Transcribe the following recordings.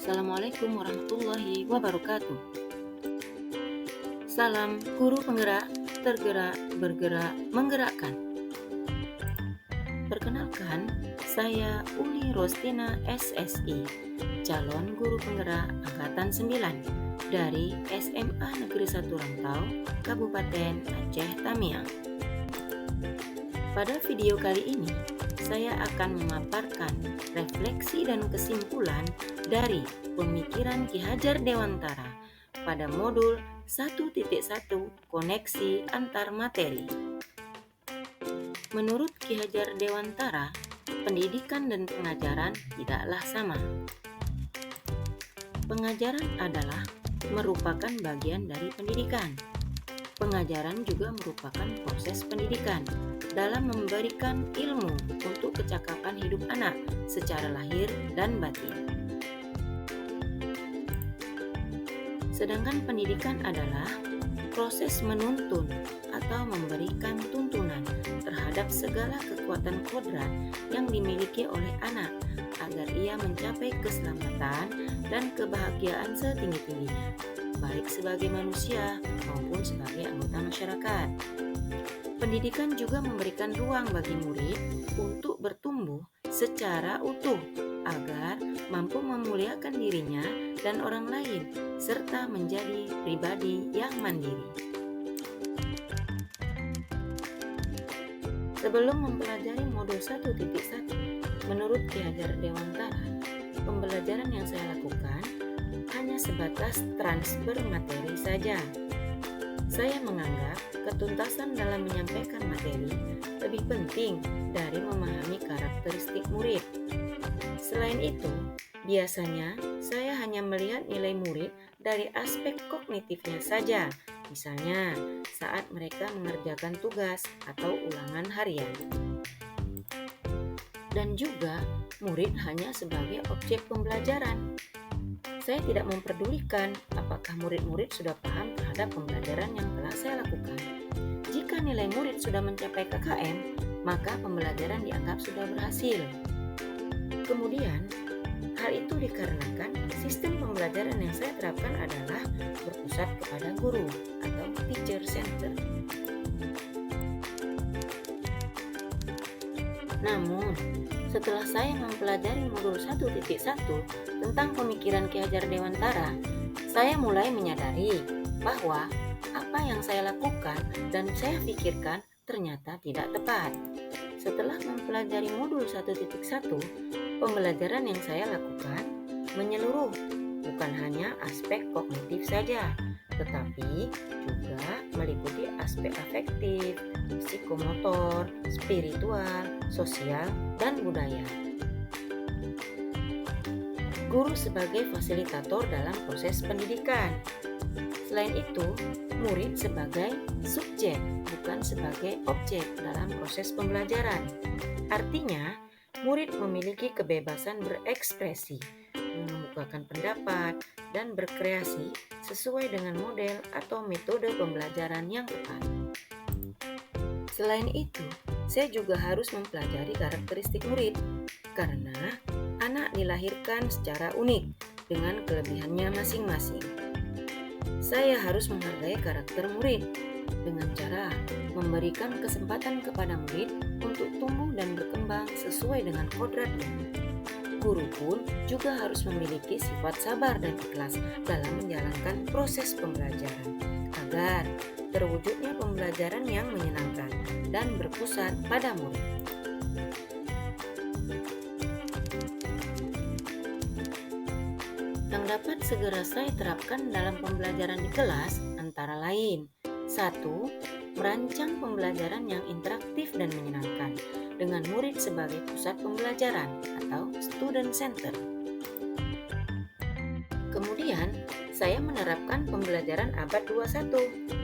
Assalamualaikum warahmatullahi wabarakatuh. Salam guru penggerak, tergerak, bergerak, menggerakkan. Perkenalkan, saya Uli Rostina SSI, calon guru penggerak Angkatan 9 dari SMA Negeri 1 Rantau, Kabupaten Aceh Tamiang. Pada video kali ini, saya akan memaparkan refleksi dan kesimpulan dari pemikiran Ki Hajar Dewantara pada modul 1.1 koneksi antar materi. Menurut Ki Hajar Dewantara, pendidikan dan pengajaran tidaklah sama. Pengajaran adalah merupakan bagian dari pendidikan. Pengajaran juga merupakan proses pendidikan dalam memberikan ilmu untuk kecakapan hidup anak secara lahir dan batin. Sedangkan pendidikan adalah proses menuntun atau memberikan tuntunan terhadap segala kekuatan kodrat yang dimiliki oleh anak agar ia mencapai keselamatan dan kebahagiaan setinggi-tingginya, baik sebagai manusia maupun sebagai anggota masyarakat. Pendidikan juga memberikan ruang bagi murid untuk bertumbuh secara utuh agar mampu memuliakan dirinya dan orang lain serta menjadi pribadi yang mandiri. Sebelum mempelajari modul 1.1, menurut Ki Hajar Dewantara, pembelajaran yang saya lakukan hanya sebatas transfer materi saja. Saya menganggap ketuntasan dalam menyampaikan materi lebih penting dari memahami karakteristik murid. Selain itu, biasanya saya hanya melihat nilai murid dari aspek kognitifnya saja, misalnya saat mereka mengerjakan tugas atau ulangan harian. Dan juga murid hanya sebagai objek pembelajaran. Saya tidak memperdulikan apakah murid-murid sudah paham terhadap pembelajaran yang telah saya lakukan. Jika nilai murid sudah mencapai KKM, maka pembelajaran dianggap sudah berhasil. Kemudian, hal itu dikarenakan sistem pembelajaran yang saya terapkan adalah berpusat kepada guru atau teacher center. Namun, setelah saya mempelajari modul 1.1 tentang pemikiran Ki Hajar Dewantara, saya mulai menyadari bahwa apa yang saya lakukan dan saya pikirkan ternyata tidak tepat. Setelah mempelajari modul 1.1, pembelajaran yang saya lakukan menyeluruh, bukan hanya aspek kognitif saja, tetapi juga meliputi aspek afektif, psikomotor, spiritual, sosial, dan budaya. Guru sebagai fasilitator dalam proses pendidikan. Selain itu, murid sebagai subjek, bukan sebagai objek dalam proses pembelajaran. Artinya, murid memiliki kebebasan berekspresi, mengemukakan pendapat, dan berkreasi sesuai dengan model atau metode pembelajaran yang tepat. Selain itu, saya juga harus mempelajari karakteristik murid, karena anak dilahirkan secara unik dengan kelebihannya masing-masing. Saya harus menghargai karakter murid dengan cara memberikan kesempatan kepada murid untuk tumbuh dan berkembang sesuai dengan kodratnya. Guru pun juga harus memiliki sifat sabar dan ikhlas dalam menjalankan proses pembelajaran agar terwujudnya pembelajaran yang menyenangkan dan berpusat pada murid. Yang dapat segera saya terapkan dalam pembelajaran di kelas antara lain: 1. Merancang pembelajaran yang interaktif dan menyenangkan dengan murid sebagai pusat pembelajaran atau student center. Kemudian, saya menerapkan pembelajaran abad 21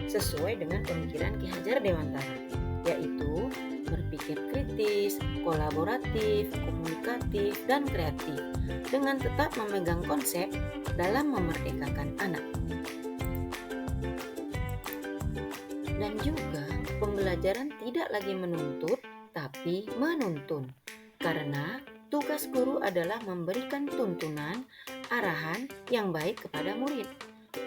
sesuai dengan pemikiran Ki Hajar Dewantara, yaitu berpikir kritis, kolaboratif, komunikatif, dan kreatif, dengan tetap memegang konsep dalam memerdekakan anak. Dan juga pembelajaran tidak lagi menuntut, tapi menuntun, karena Tugas guru adalah memberikan tuntunan, arahan yang baik kepada murid,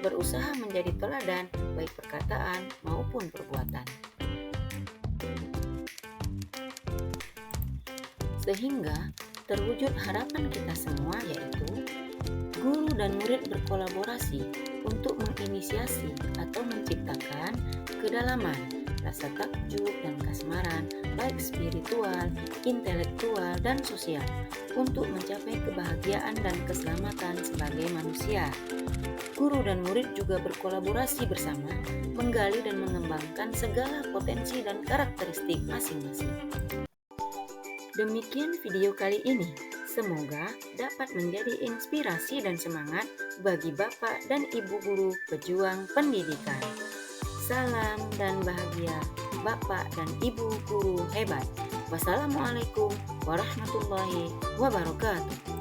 berusaha menjadi teladan baik perkataan maupun perbuatan. Sehingga terwujud harapan kita semua, yaitu guru dan murid berkolaborasi untuk menginisiasi atau menciptakan kedalaman, rasa takjub dan kasmaran, baik spiritual, intelektual, dan sosial, untuk mencapai kebahagiaan dan keselamatan sebagai manusia. Guru dan murid juga berkolaborasi bersama, menggali dan mengembangkan segala potensi dan karakteristik masing-masing. Demikian video kali ini. Semoga dapat menjadi inspirasi dan semangat bagi Bapak dan Ibu guru pejuang pendidikan. Salam dan bahagia Bapak dan Ibu guru hebat. Wassalamualaikum warahmatullahi wabarakatuh.